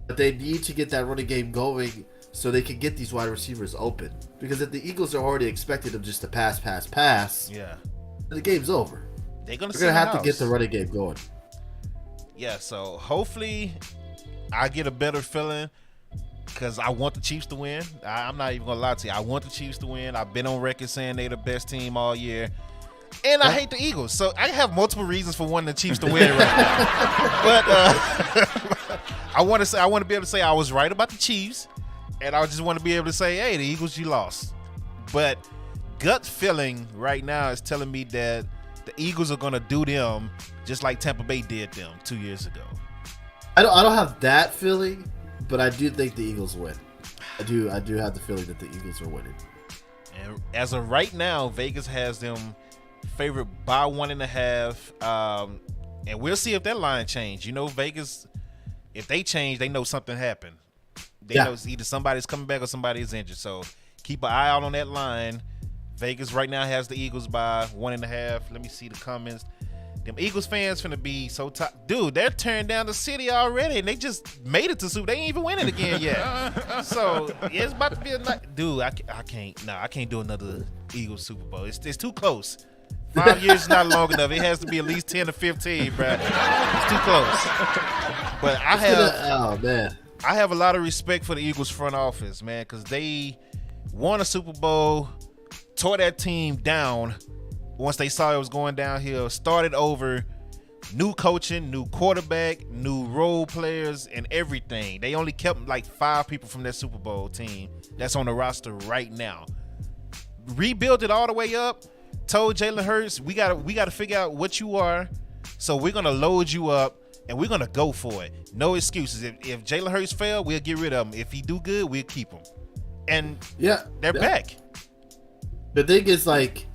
But they need to get that running game going so they can get these wide receivers open. Because if the Eagles are already expecting them just to pass, yeah, the game's over. They're gonna have to get the running game going. Yeah, so hopefully I get a better feeling. Because I want the Chiefs to win. I'm not even going to lie to you. I want the Chiefs to win. I've been on record saying they're the best team all year. And I hate the Eagles. So I have multiple reasons for wanting the Chiefs to win right now. But I want to be able to say I was right about the Chiefs. And I just want to be able to say, hey, the Eagles, you lost. But gut feeling right now is telling me that the Eagles are going to do them just like Tampa Bay did them 2 years ago. I don't have that feeling. But I do think the Eagles win. I do have the feeling that the Eagles are winning. And as of right now, Vegas has them favored by 1.5. And we'll see if that line change. You know, Vegas, if they change, they know something happened. They know either somebody's coming back or somebody's injured. So keep an eye out on that line. Vegas right now has the Eagles by 1.5. Let me see the comments. Them Eagles fans finna be so top. Dude, they're tearing down the city already, and they just made it to Super. They ain't even winning again yet. So it's about to be a night. Dude, I can't. No, I can't do another Eagles Super Bowl. It's too close. 5 years is not long enough. It has to be at least 10 or 15, bro. It's too close. But I have a lot of respect for the Eagles front office, man, because they won a Super Bowl, tore that team down. Once they saw it was going downhill, started over, new coaching, new quarterback, new role players, and everything. They only kept like 5 people from that Super Bowl team that's on the roster right now. Rebuilt it all the way up. Told Jalen Hurts, we gotta figure out what you are. So we're gonna load you up and we're gonna go for it. No excuses. If Jalen Hurts fail, we'll get rid of him. If he do good, we'll keep him. And they're back. The thing is, like,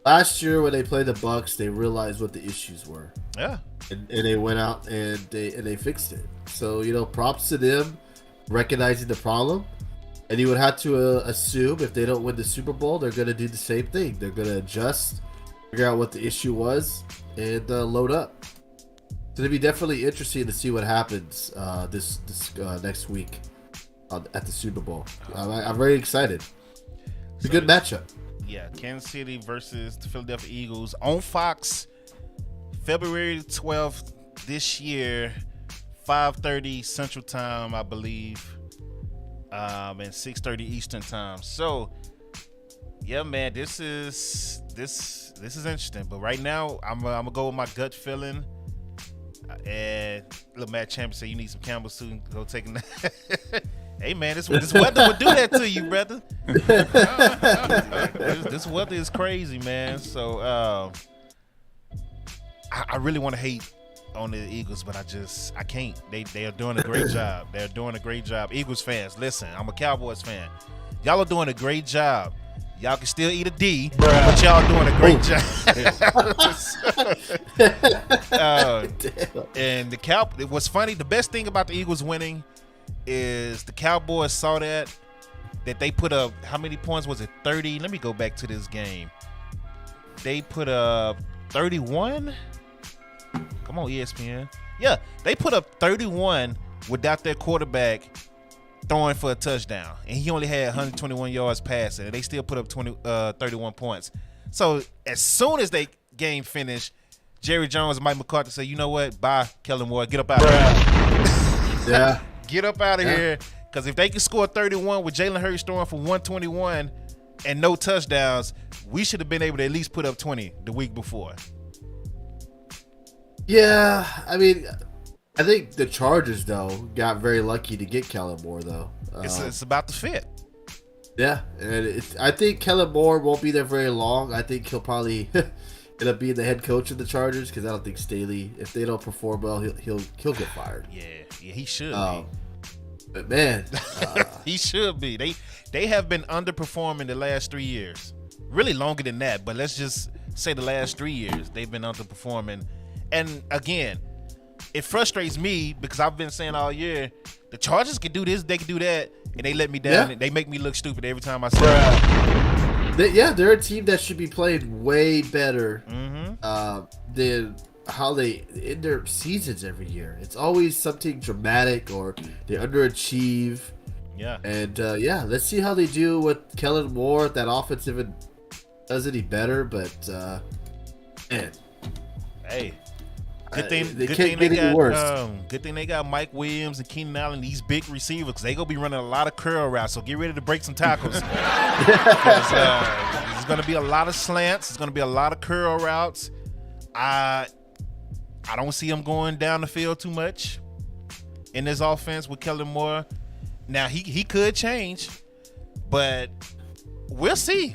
last year when they played the Bucs, they realized what the issues were. Yeah. And they went out and they fixed it. So, you know, props to them recognizing the problem. And you would have to assume if they don't win the Super Bowl, they're going to do the same thing. They're going to adjust, figure out what the issue was, and load up. So it'll be definitely interesting to see what happens this next week at the Super Bowl. I'm very excited. It's a good matchup. Yeah, Kansas City versus the Philadelphia Eagles on Fox, February 12th this year, 5:30 Central Time, I believe, and 6:30 Eastern Time. So, yeah, man, this is interesting. But right now, I'm gonna go with my gut feeling. And little Matt Champion said you need some Campbell soup and go take a nap. Hey man, this weather would do that to you, brother. This weather is crazy, man. So I really want to hate on the Eagles, but I can't. They are doing a great job. They're doing a great job. Eagles fans, listen, I'm a Cowboys fan. Y'all are doing a great job. Y'all can still eat a D, but y'all doing a great job. And what's funny, the best thing about the Eagles winning is the Cowboys saw that they put up, how many points was it? 30. Let me go back to this game. They put up 31. Come on, ESPN. Yeah, they put up 31 without their quarterback throwing for a touchdown, and he only had 121 yards passing, and they still put up 31 points. So as soon as they game finished, Jerry Jones and Mike McCarthy said, "You know what? Bye, Kellen Moore. Get up out of here." Yeah, get up out of here. Because if they can score 31 with Jalen Hurts throwing for 121 and no touchdowns, we should have been able to at least put up 20 the week before. Yeah, I mean, I think the Chargers, though, got very lucky to get Kellen Moore, though. It's about the fit. Yeah, and I think Kellen Moore won't be there very long. I think he'll probably end up being the head coach of the Chargers, because I don't think Staley, if they don't perform well, he'll get fired. Yeah, he should be. But man, he should be. They have been underperforming the last 3 years, really longer than that. But let's just say the last 3 years they've been underperforming. And again, it frustrates me because I've been saying all year the Chargers can do this, they can do that, and they let me down. Yeah. They make me look stupid every time I say it. They're a team that should be playing way better than how they end their seasons every year. It's always something dramatic or they underachieve. Yeah. And let's see how they do with Kellen Moore. If that offense even does any better, but man, hey. Good thing they got Mike Williams and Keenan Allen, these big receivers, because they gonna be running a lot of curl routes. So get ready to break some tackles. There's gonna be a lot of slants. There's gonna be a lot of curl routes. I don't see him going down the field too much in this offense with Kellen Moore. Now he could change, but we'll see.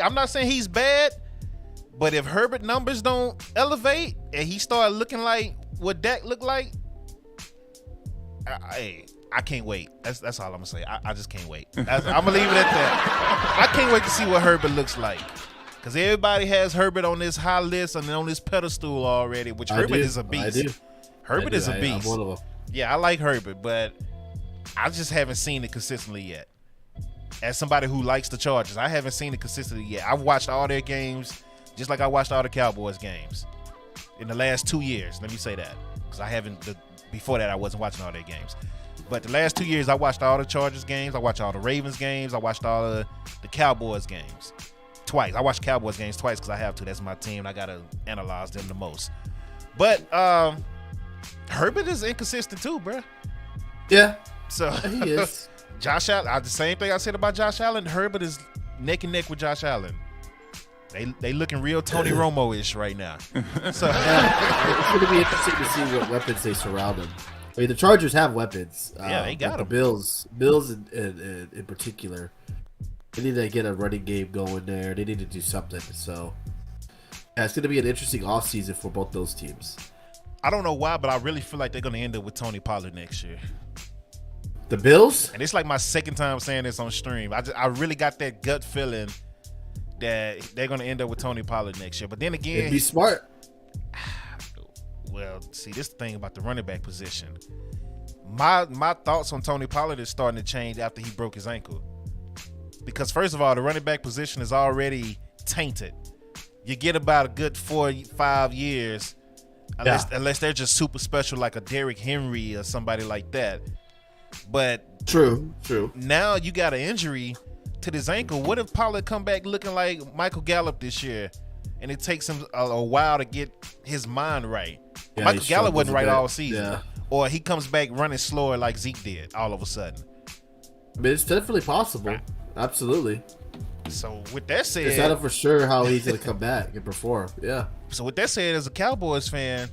I'm not saying he's bad. But if Herbert numbers don't elevate and he start looking like what Dak looked like, I can't wait. That's all I'm gonna say. I just can't wait. I'm gonna leave it at that. I can't wait to see what Herbert looks like, because everybody has Herbert on this high list and on this pedestal already. Which Herbert is a beast. Herbert is a beast. I'm one of them. Yeah, I like Herbert, but I just haven't seen it consistently yet. As somebody who likes the Chargers, I haven't seen it consistently yet. I've watched all their games. Just like I watched all the Cowboys games in the last 2 years. Let me say that, because I haven't. Before that, I wasn't watching all their games. But the last 2 years, I watched all the Chargers games. I watched all the Ravens games. I watched all the Cowboys games twice. I watched Cowboys games twice because I have to. That's my team. I gotta analyze them the most. But Herbert is inconsistent too, bro. Yeah. So he is. Josh Allen. The same thing I said about Josh Allen. Herbert is neck and neck with Josh Allen. They looking real Tony Romo-ish right now. So it's going to be interesting to see what weapons they surround him. I mean, the Chargers have weapons. Yeah, they got them. The Bills in particular, they need to get a running game going there. They need to do something. So, yeah, it's going to be an interesting offseason for both those teams. I don't know why, but I really feel like they're going to end up with Tony Pollard next year. The Bills? And it's like my second time saying this on stream. I really got that gut feeling that they're going to end up with Tony Pollard next year. But then again, it'd be smart. Well, see, this thing about the running back position. My thoughts on Tony Pollard is starting to change after he broke his ankle. Because first of all, the running back position is already tainted. You get about a good 4-5 years, unless they're just super special like a Derrick Henry or somebody like that. But true. Now you got an injury to this ankle. What if Pollard come back looking like Michael Gallup this year, and it takes him a while to get his mind right? Yeah, Michael Gallup wasn't right all season, yeah. or he comes back running slower like Zeke did all of a sudden. I mean, it's definitely possible. Absolutely. So with that said, It's not for sure how he's gonna come back and perform. Yeah. So with that said, as a Cowboys fan,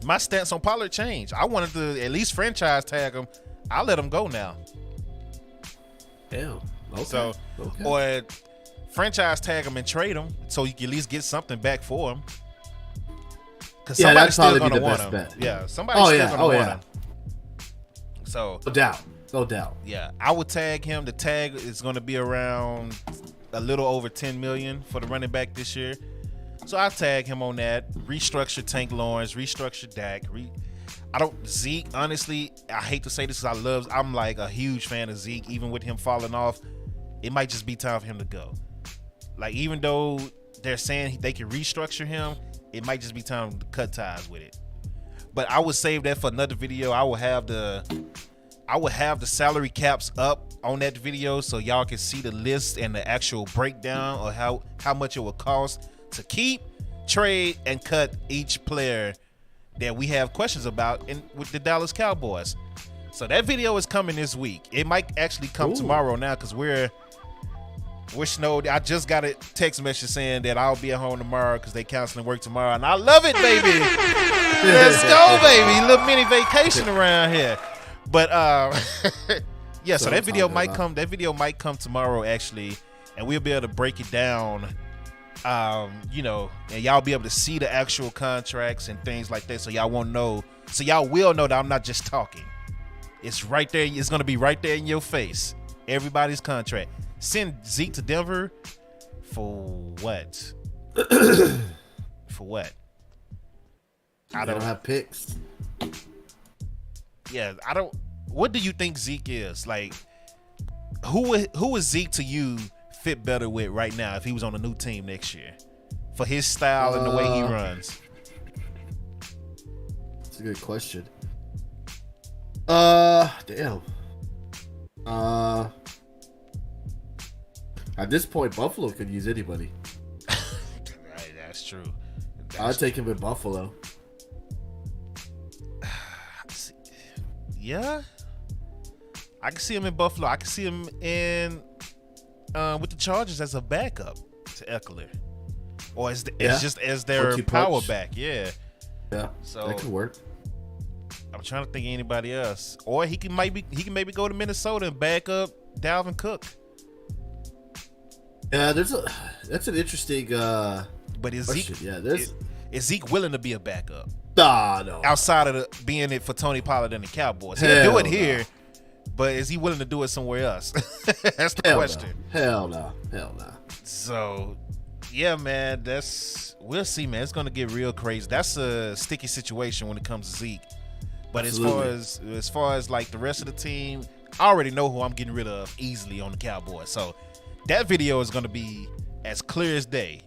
my stance on Pollard changed. I wanted to at least franchise tag him. I'll let him go now. Damn. Okay. So, or franchise tag him and trade him so you can at least get something back for him. Because somebody's still gonna want him. Bet. Yeah, somebody's still gonna want him. So no doubt. Yeah, I would tag him. The tag is gonna be around a little over 10 million for the running back this year. So I tag him on that. Restructure Tank Lawrence. Restructure Dak. Zeke. Honestly, I hate to say this because I'm like a huge fan of Zeke. Even with him falling off, it might just be time for him to go. Like, even though they're saying they can restructure him, it might just be time to cut ties with it. But I would save that for another video. I will have the salary caps up on that video so y'all can see the list and the actual breakdown of how much it would cost to keep, trade, and cut each player that we have questions about with the Dallas Cowboys. So that video is coming this week. It might actually come tomorrow now because we're snowed. I just got a text message saying that I'll be at home tomorrow because they canceling work tomorrow, and I love it, baby. Let's go, baby. Little mini vacation around here. But yeah, so that video might come. That video might come tomorrow actually, and we'll be able to break it down. And y'all be able to see the actual contracts and things like that, so y'all won't know. So y'all will know that I'm not just talking. It's right there. It's gonna be right there in your face. Everybody's contract. Send Zeke to Denver for what? For what? I don't have picks. Yeah, I don't. What do you think Zeke is? Like, who is Zeke to you fit better with right now if he was on a new team next year for his style and the way he runs? That's a good question. Damn. At this point, Buffalo could use anybody. Right, that's true. I'd take him in Buffalo. Yeah, I can see him in Buffalo. I can see him in with the Chargers as a backup to Eckler, or it's just as their power back. Yeah, so that could work. I'm trying to think of anybody else, or he can maybe go to Minnesota and back up Dalvin Cook. Yeah, that's an interesting. But is question. Zeke? Is Zeke willing to be a backup? No. Outside of being it for Tony Pollard and the Cowboys, he'll do it here, but is he willing to do it somewhere else? That's the question. No. Hell no. So, yeah, man, we'll see, man. It's gonna get real crazy. That's a sticky situation when it comes to Zeke. But Absolutely. as far as like the rest of the team, I already know who I'm getting rid of easily on the Cowboys. So that video is gonna be as clear as day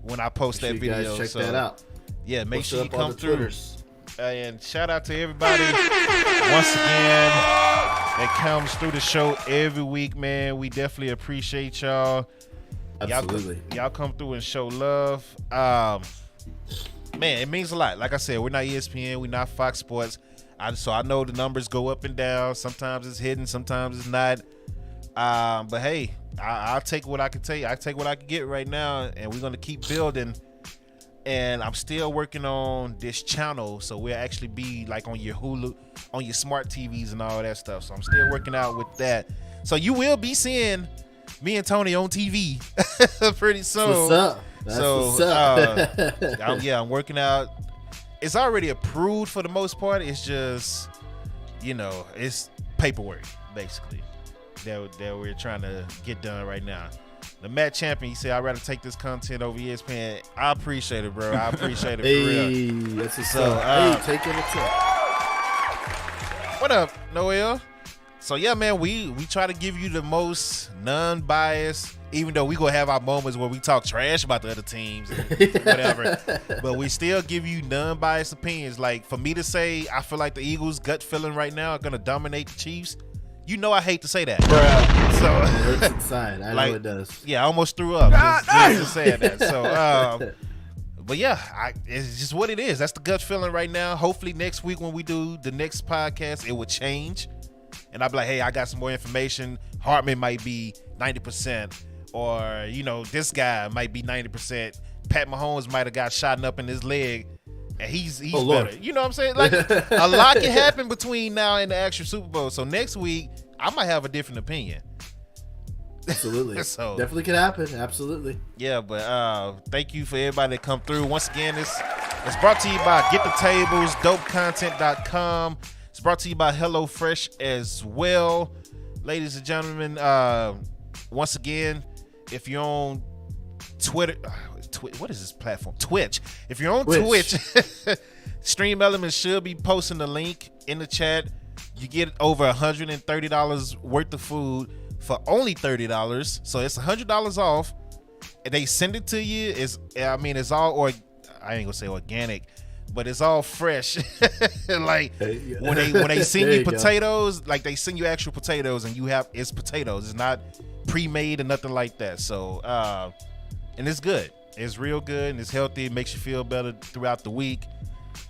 when I post that video. You guys check that out. Yeah, make sure you come through. And shout out to everybody once again that comes through the show every week, man. We definitely appreciate y'all. Absolutely. Y'all come through and show love. Man, it means a lot. Like I said, we're not ESPN, we're not Fox Sports. So I know the numbers go up and down. Sometimes it's hidden, sometimes it's not. But hey, I'll take what I can take. I take what I can get right now, and we're gonna keep building. And I'm still working on this channel, so we'll actually be like on your Hulu, on your smart TVs and all that stuff. So I'm still working out with that. So you will be seeing me and Tony on TV pretty soon. What's up? That's what's up. I'm working out. It's already approved for the most part. It's just, it's paperwork basically that we're trying to get done right now. The Matt Champion, he said, I'd rather take this content over ESPN. I appreciate it, bro. I appreciate it for real. That's what's up. Hey, taking it up. What up, Noel? So, yeah, man, we try to give you the most non-biased, even though we going to have our moments where we talk trash about the other teams and whatever. But we still give you non-biased opinions. Like, for me to say, I feel like the Eagles' gut feeling right now are going to dominate the Chiefs. You know I hate to say that. Bruh. So It hurts inside. I know it does. Yeah, I almost threw up just saying that. So, but yeah, it's just what it is. That's the gut feeling right now. Hopefully next week when we do the next podcast, it will change. And I'll be like, hey, I got some more information. Hartman might be 90%. Or, you know, this guy might be 90%. Pat Mahomes might have got shot up in his leg. And he's better. Lord. You know what I'm saying? Like, a lot can happen between now and the actual Super Bowl. So next week, I might have a different opinion. Absolutely. So definitely could happen. Absolutely. Yeah, but thank you for everybody that come through. Once again, it's brought to you by Get the Tables, dopecontent.com. It's brought to you by HelloFresh as well. Ladies and gentlemen, once again, if you're on Twitter, what is this platform? Twitch. If you're on Twitch, Stream Elements should be posting the link in the chat. You get over $130 worth of food for only $30, so it's $100 off, and they send it to you. It's all I ain't gonna say organic, but it's all fresh. Like when they send you potatoes, like they send you actual potatoes, and it's potatoes. It's not pre-made or nothing like that. So and it's good. It's real good and it's healthy. It makes you feel better throughout the week.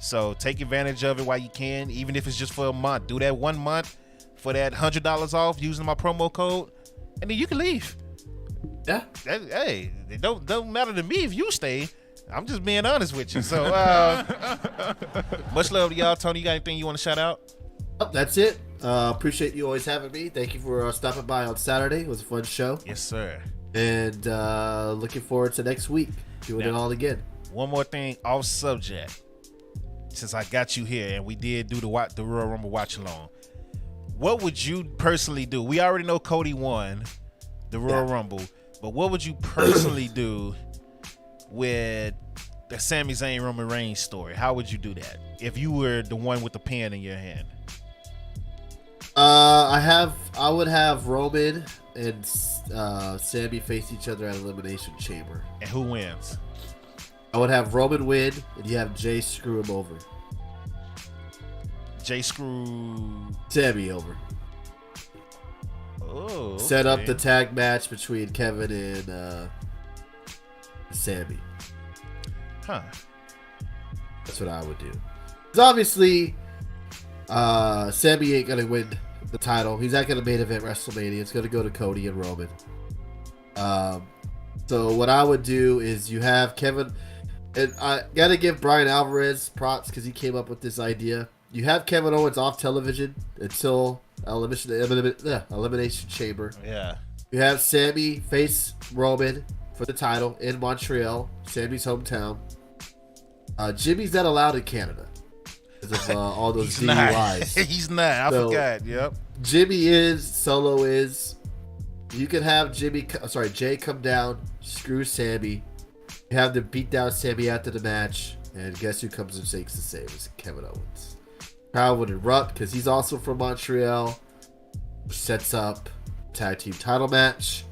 So take advantage of it while you can, even if it's just for a month. Do that 1 month for that $100 off using my promo code, and then you can leave. Yeah. Hey, it don't matter to me if you stay. I'm just being honest with you. So much love to y'all. Tony, you got anything you want to shout out? Oh, that's it. Appreciate you always having me. Thank you for stopping by on Saturday. It was a fun show. Yes, sir. And looking forward to next week doing it all again. One more thing off subject. Since I got you here and we did do the Royal Rumble watch along, what would you personally do? We already know Cody won the Royal Rumble, but what would you personally do with the Sami Zayn Roman Reigns story? How would you do that if you were the one with the pen in your hand? I would have Roman and Sami face each other at Elimination Chamber. And who wins? I would have Roman win, and you have Jay screw him over. Jay screw Sami over. Oh, okay. Set up the tag match between Kevin and Sami. Huh. That's what I would do. Because obviously, Sami ain't gonna win the title. He's not gonna main event WrestleMania. It's gonna go to Cody and Roman. So what I would do is you have Kevin, and I gotta give Brian Alvarez props because he came up with this idea. You have Kevin Owens off television until Elimination Chamber. Yeah. You have Sami face Roman for the title in Montreal, Sami's hometown. Jimmy's not allowed in Canada because of all those DUIs. He's not. I forgot. Yep. Jimmy is, Solo is. You can have Jay come down, screw Sami. You have them beat down Sami after the match, and guess who comes and shakes the same? It's Kevin Owens. Crowd would erupt because he's also from Montreal, which sets up tag team title match.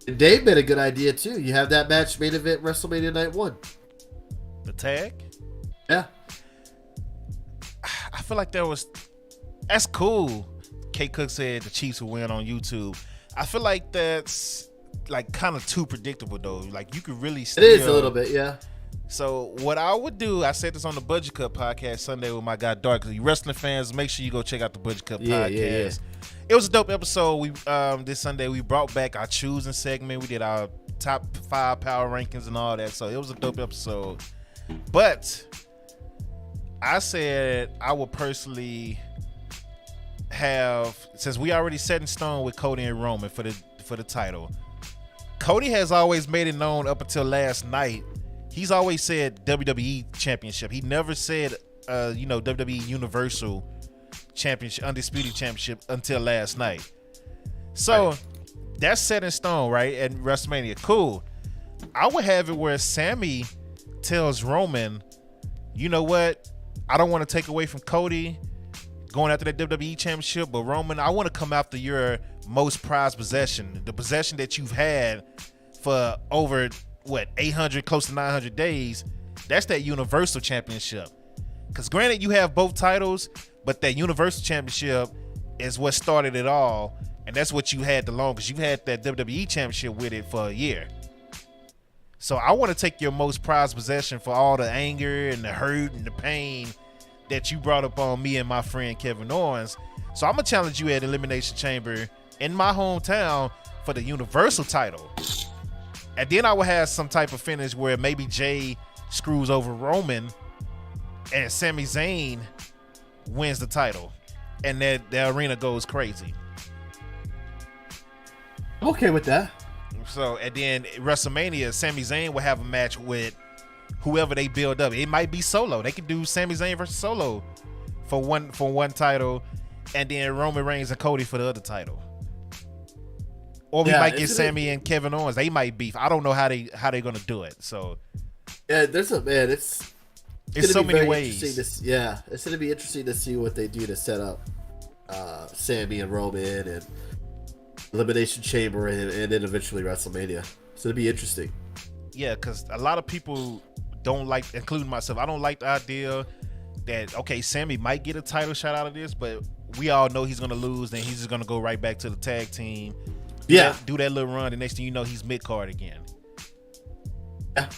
And Dave made a good idea too. You have that match main event WrestleMania Night 1. The tag? Yeah. I feel like that's cool. K Cook said the Chiefs will win on YouTube. I feel like that's like kind of too predictable though. Like you could really steal. It is a little bit, yeah. So what I would do, I said this on the Budget Cup podcast Sunday with my guy Dark. You wrestling fans, make sure you go check out the Budget Cup podcast. Yeah. It was a dope episode. We this Sunday we brought back our choosing segment. We did our top 5 power rankings and all that. So it was a dope episode. But I said I would personally have, since we already set in stone with Cody and Roman for the title. Cody has always made it known up until last night. He's always said WWE Championship. He never said WWE Universal Championship, Undisputed Championship until last night. So that's set in stone, right? At WrestleMania. Cool. I would have it where Sami tells Roman, you know what? I don't want to take away from Cody going after that WWE Championship, but Roman, I want to come after your most prized possession, the possession that you've had for over 800, close to 900 days. That's that Universal Championship. Because granted, you have both titles, but that Universal Championship is what started it all, and that's what you had the longest. You had that WWE Championship with it for a year. So I want to take your most prized possession for all the anger and the hurt and the pain that you brought up on me and my friend Kevin Owens. So I'm gonna challenge you at Elimination Chamber in my hometown for the Universal title. And then I would have some type of finish where maybe Jay screws over Roman and Sami Zayn wins the title. And that the arena goes crazy. Okay with that. So, and then WrestleMania, Sami Zayn will have a match with whoever they build up. It might be Solo. They could do Sami Zayn versus Solo for one title, and then Roman Reigns and Cody for the other title. Or we might get Sami and Kevin Owens. They might beef. I don't know how they're gonna do it. So yeah, it's so many ways. It's gonna be interesting to see what they do to set up Sami and Roman and Elimination Chamber and then eventually WrestleMania. So it'll be interesting. Yeah, because a lot of people don't like, including myself, I don't like the idea that, okay, Sami might get a title shot out of this, but we all know he's going to lose, then he's just going to go right back to the tag team. Do that little run, and next thing you know, he's mid-card again. Yeah.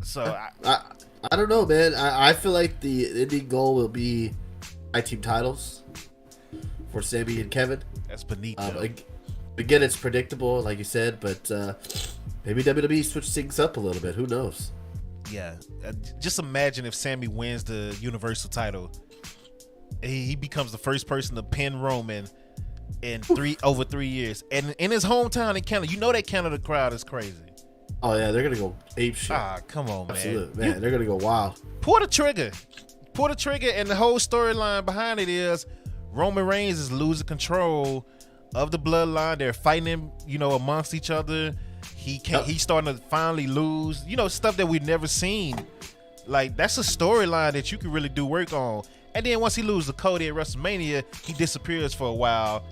So, I don't know, man. I feel like the ending goal will be tag team titles for Sami and Kevin. That's beneath them. Again, it's predictable, like you said, but maybe WWE switch things up a little bit. Who knows? Yeah. Just imagine if Sami wins the Universal title. He becomes the first person to pin Roman in over 3 years. And in his hometown in Canada, you know that Canada crowd is crazy. Oh, yeah, they're going to go ape shit. Come on, man. Absolutely, man. They're going to go wild. Pull the trigger, and the whole storyline behind it is Roman Reigns is losing control of the bloodline. They're fighting, amongst each other. He's starting to finally lose, stuff that we've never seen. Like, that's a storyline that you can really do work on. And then once he loses to Cody at WrestleMania, he disappears for a while.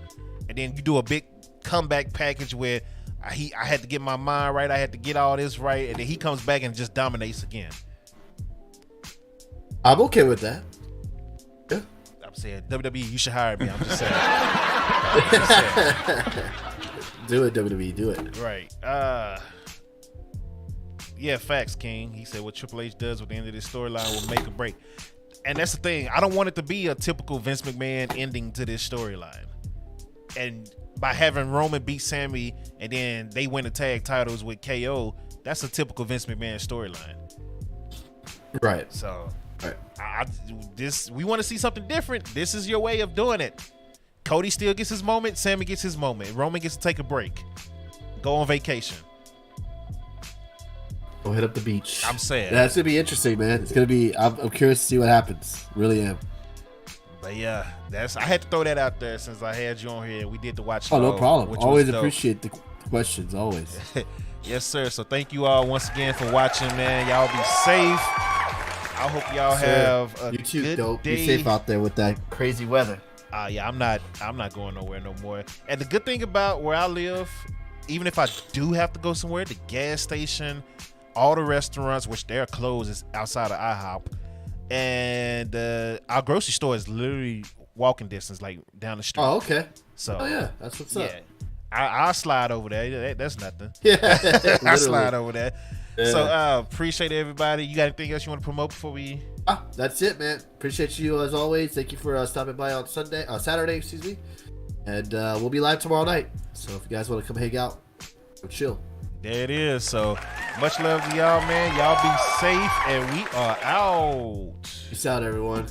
And then you do a big comeback package where I had to get my mind right. I had to get all this right. And then he comes back and just dominates again. I'm okay with that. Yeah. I'm saying, WWE, you should hire me. I'm just saying. Do it, WWE, do it. Right. Yeah, facts, King. He said what Triple H does with the end of this storyline will make or break. And that's the thing. I don't want it to be a typical Vince McMahon ending to this storyline. And by having Roman beat Sami and then they win the tag titles with KO, that's a typical Vince McMahon storyline. Right. So, we want to see something different. This is your way of doing it. Cody still gets his moment. Sami gets his moment. Roman gets to take a break. Go on vacation. Go hit up the beach. I'm saying. Yeah, it's going to be interesting, man. It's going to be, I'm curious to see what happens. Really am. But yeah, I had to throw that out there since I had you on here and we did the watch. Oh, no problem. Always appreciate the questions, always. Yes, sir. So thank you all once again for watching, man. Y'all be safe. I hope y'all have a good day. Be safe out there with that crazy weather. Yeah, I'm not going nowhere no more. And the good thing about where I live, even if I do have to go somewhere, the gas station, all the restaurants, which they're closed, is outside of IHOP, and our grocery store is literally walking distance, like down the street. Oh, okay. So, yeah, that's what's up. I'll slide over there. That's nothing. Yeah, I'll slide over there. Yeah. So appreciate everybody. You got anything else you want to promote before we? That's it, man. Appreciate you as always. Thank you for stopping by on Saturday, excuse me. And we'll be live tomorrow night. So if you guys want to come hang out, go chill. There it is. So much love to y'all, man. Y'all be safe, and we are out. Peace out, everyone.